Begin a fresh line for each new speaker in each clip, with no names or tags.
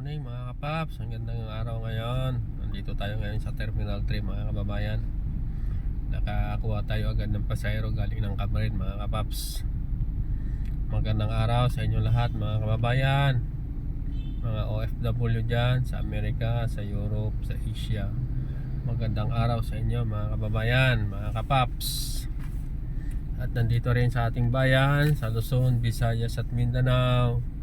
morning mga kapaps. Ang gandang araw ngayon. Nandito tayo ngayon sa Terminal 3 mga kababayan. Nakakuha tayo agad ng pasahero galing ng Camarin mga kapaps. Magandang araw sa inyo lahat mga kababayan. Mga OFW dyan sa Amerika, sa Europe, sa Asia. Magandang araw sa inyo mga kababayan, mga kapaps. At nandito rin sa ating bayan, sa Luzon, Visayas at Mindanao.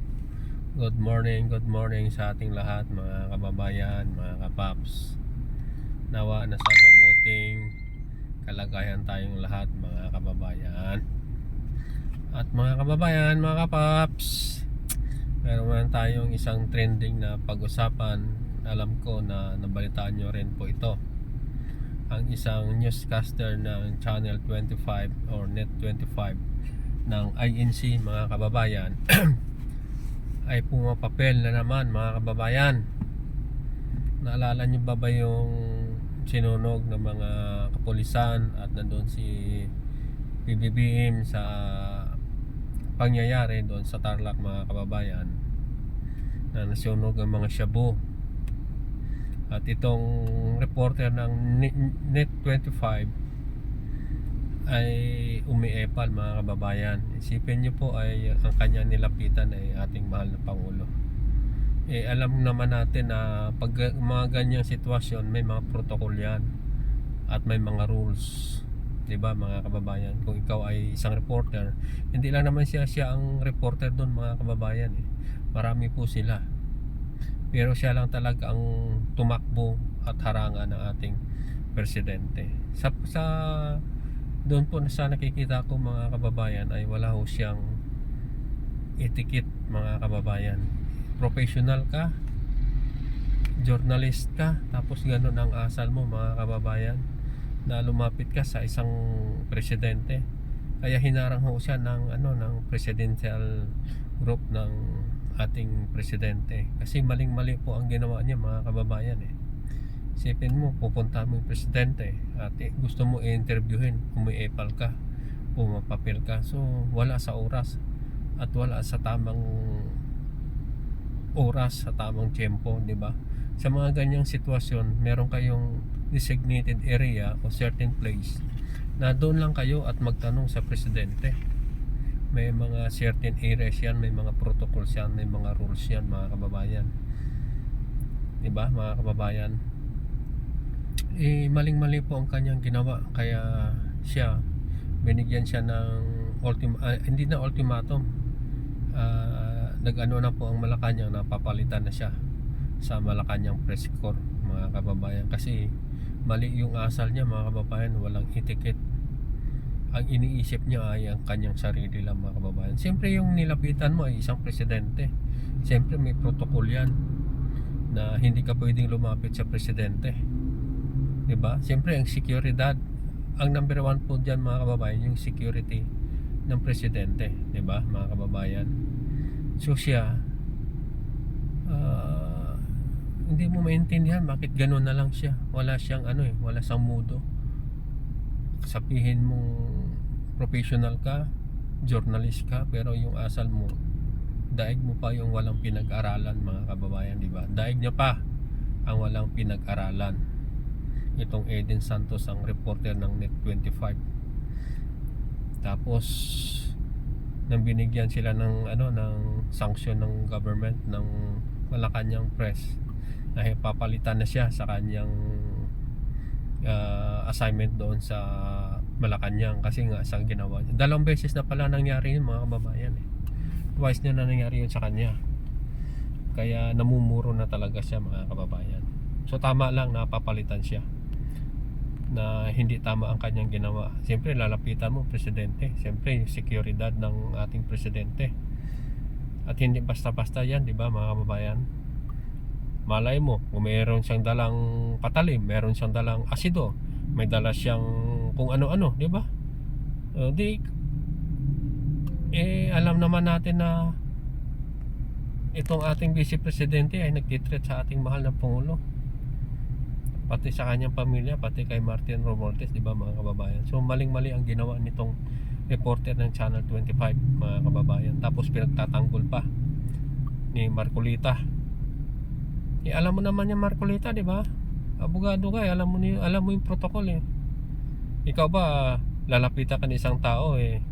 Good morning sa ating lahat mga kababayan, mga kapaps. Nawa na sa mabuting kalagayan tayong lahat mga kababayan. At mga kababayan, mga kapaps, meron tayong isang trending na pag-usapan. Alam ko na nabalitaan nyo rin po ito. Ang isang newscaster ng Channel 25 or Net 25 ng INC mga kababayan ay pumapapel na naman mga kababayan. Naalala nyo ba yung sinunog ng mga kapulisan at nandun si PBBM sa pangyayari doon sa Tarlac mga kababayan, na nasunog ang mga shabu. At itong reporter ng Net 25 ay umiepal mga kababayan. Isipin nyo po ay ang kanya nilapitan ay ating mahal na Pangulo. Alam naman natin na pag mga ganyang sitwasyon may mga protocol yan at may mga rules, diba mga kababayan? Kung ikaw ay isang reporter, hindi lang naman siya ang reporter doon mga kababayan marami po sila, pero siya lang talaga ang tumakbo at harangan ng ating presidente. Sa doon po sa nakikita ko mga kababayan ay wala ho siyang etiquette mga kababayan. Professional ka, journalist ka, tapos gano'n ang asal mo mga kababayan, na lumapit ka sa isang presidente. Kaya hinarang ho siya ng presidential group ng ating presidente, kasi maling-mali po ang ginawa niya mga kababayan. Isipin mo, pupunta mo yung presidente at gusto mo i-interviewin, umiepal ka, pumapapil ka. So wala sa oras at wala sa tamang oras, sa tamang tempo, di ba? Sa mga ganyang sitwasyon, meron kayong designated area o certain place na doon lang kayo at magtanong sa presidente. May mga certain areas yan, may mga protocols yan, may mga rules yan mga kababayan, di ba mga kababayan? Maling-mali po ang kanyang ginawa. Kaya siya, binigyan siya ng hindi na ultimatum, nag-ano na po ang Malacanang, napapalitan na siya sa Malacanang press corps mga kababayan, kasi mali yung asal niya mga kababayan. Walang etiquette. Ang iniisip niya ay ang kanyang sarili lang mga kababayan. Siyempre yung nilapitan mo ay isang presidente, siyempre may protocol yan na hindi ka pwedeng lumapit sa presidente, diba? Siyempre ang seguridad, ang number one po dyan mga kababayan, yung security ng presidente, diba mga kababayan? So siya, hindi mo maintindihan bakit gano'n na lang siya. Wala siyang wala siyang mudo. Sabihin mong professional ka, journalist ka, pero yung asal mo, daig mo pa yung walang pinag-aralan mga kababayan, diba? Daig niya pa ang walang pinag-aralan. Itong Eden Santos, ang reporter ng Net 25. Tapos nang binigyan sila ng ng sanction ng government ng Malacanang Press, na papalitan na siya sa kanyang assignment doon sa Malacanang, kasi nga sa ginawa niya. Dalawang beses na pala nangyari yun mga kababayan Twice na nangyari yun sa kanya. Kaya namumuro na talaga siya mga kababayan. So tama lang na papalitan siya, na hindi tama ang kanyang ginawa. Siyempre lalapitan mo presidente, siyempre yung seguridad ng ating presidente, at hindi basta-basta yan, di ba mga kababayan? Malay mo kung meron siyang dalang patalim, meron siyang dalang asido, may dala siyang kung ano-ano, di ba? Alam naman natin na itong ating vice presidente ay nagtitreat sa ating mahal na Pangulo, pati sa kanyang pamilya, pati kay Martin Romualdez, di ba mga kababayan? So maling-mali ang ginawa nitong reporter ng Channel 25 mga kababayan. Tapos pinagtatanggol pa ni Marcolita Alam mo naman yung Marcolita, di ba? Abogado ka, alam mo yung protocol eh. Ikaw ba, lalapitan ka ng isang tao eh,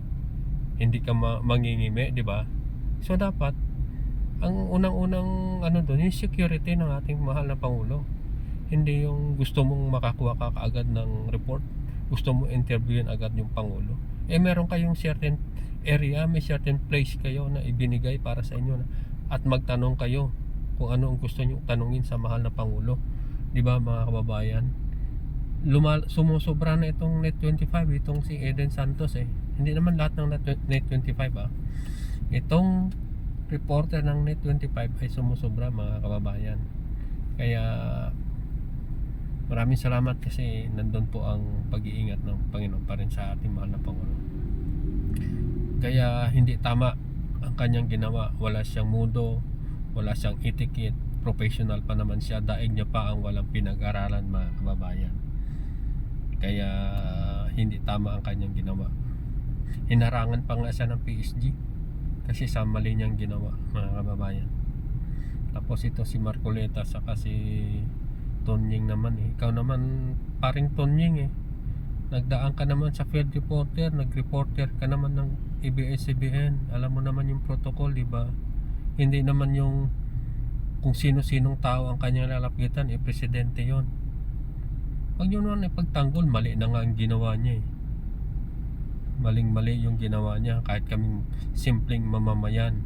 hindi ka mangingimi, di ba? So dapat, ang unang-unang ano doon, yung security ng ating mahal na Pangulo. Hindi yung gusto mong makakuha ka kaagad ng report, gusto mo interviewin agad yung Pangulo. Meron kayong certain area, may certain place kayo na ibinigay para sa inyo at magtanong kayo kung ano ang gusto nyo tanungin sa mahal na Pangulo. Di ba mga kababayan? Sumusobra na itong Net25, itong si Eden Santos eh. Hindi naman lahat ng Net25 ah. Itong reporter ng Net25 ay sumusobra mga kababayan. Kaya maraming salamat kasi nandun po ang pag-iingat ng Panginoon pa rin sa ating mahal na Pangulo. Kaya hindi tama ang kanyang ginawa. Wala siyang mudo, wala siyang etiquette, professional pa naman siya, daig niya pa ang walang pinag-aralan mga kababayan. Kaya hindi tama ang kanyang ginawa. Hinarangan pa nga siya ng PSG kasi sa mali niyang ginawa mga kababayan. Tapos ito si Marcoleta saka si Tonying naman eh. Ikaw naman paring Tonying eh, nagdaan ka naman sa field reporter, nag-reporter ka naman ng ABS-CBN. Alam mo naman yung protocol, di ba? Hindi naman yung kung sino-sinong tao ang kanyang lalapitan, presidente yon. Pag yun naman ipagtanggol, mali na nga ang ginawa niya eh. Maling-mali yung ginawa niya. Kahit kaming simpleng mamamayan,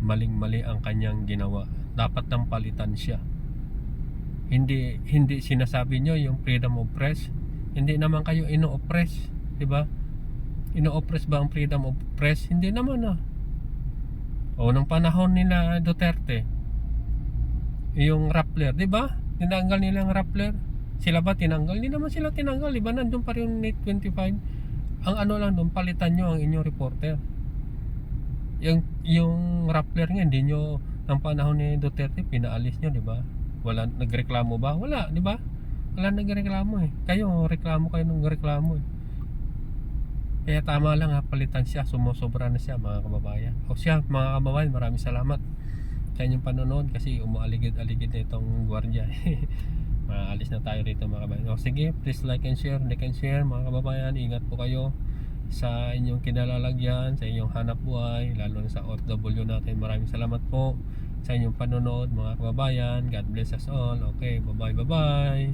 maling-mali ang kanyang ginawa. Dapat nang palitan siya. Hindi sinasabi nyo yung freedom of press. Hindi naman kayo ino-oppress, di ba? Ino-oppress ba ang freedom of press? Hindi naman ah. O nung panahon nila Duterte, yung Rappler, di ba? Tinanggal nila ang Rappler. Sila ba tinanggal? Hindi naman sila tinanggal, di ba? Nandun pa rin yung Net25. Ang ano lang doon, palitan nyo ang inyong reporter. Yung Rappler nga, hindi nyo ng panahon ni Duterte pinaalis nyo, di ba? Wala nagreklamo ba? Wala, di ba? Wala nagreklamo eh. Kayo kayo nung reklamo eh. Kaya tama lang ha, palitan siya, sumusobra na siya mga kababayan. O siya mga kababayan, maraming salamat sa inyong panonood kasi umualigid-aligid na itong gwardiya. Maalis na tayo rito mga kababayan. O sige, please like and share mga kababayan. Ingat po kayo sa inyong kinalalagyan, sa inyong hanap buhay, lalo na sa OFW natin. Maraming salamat po sa inyong panonood mga kababayan. God bless us all. Okay, bye bye.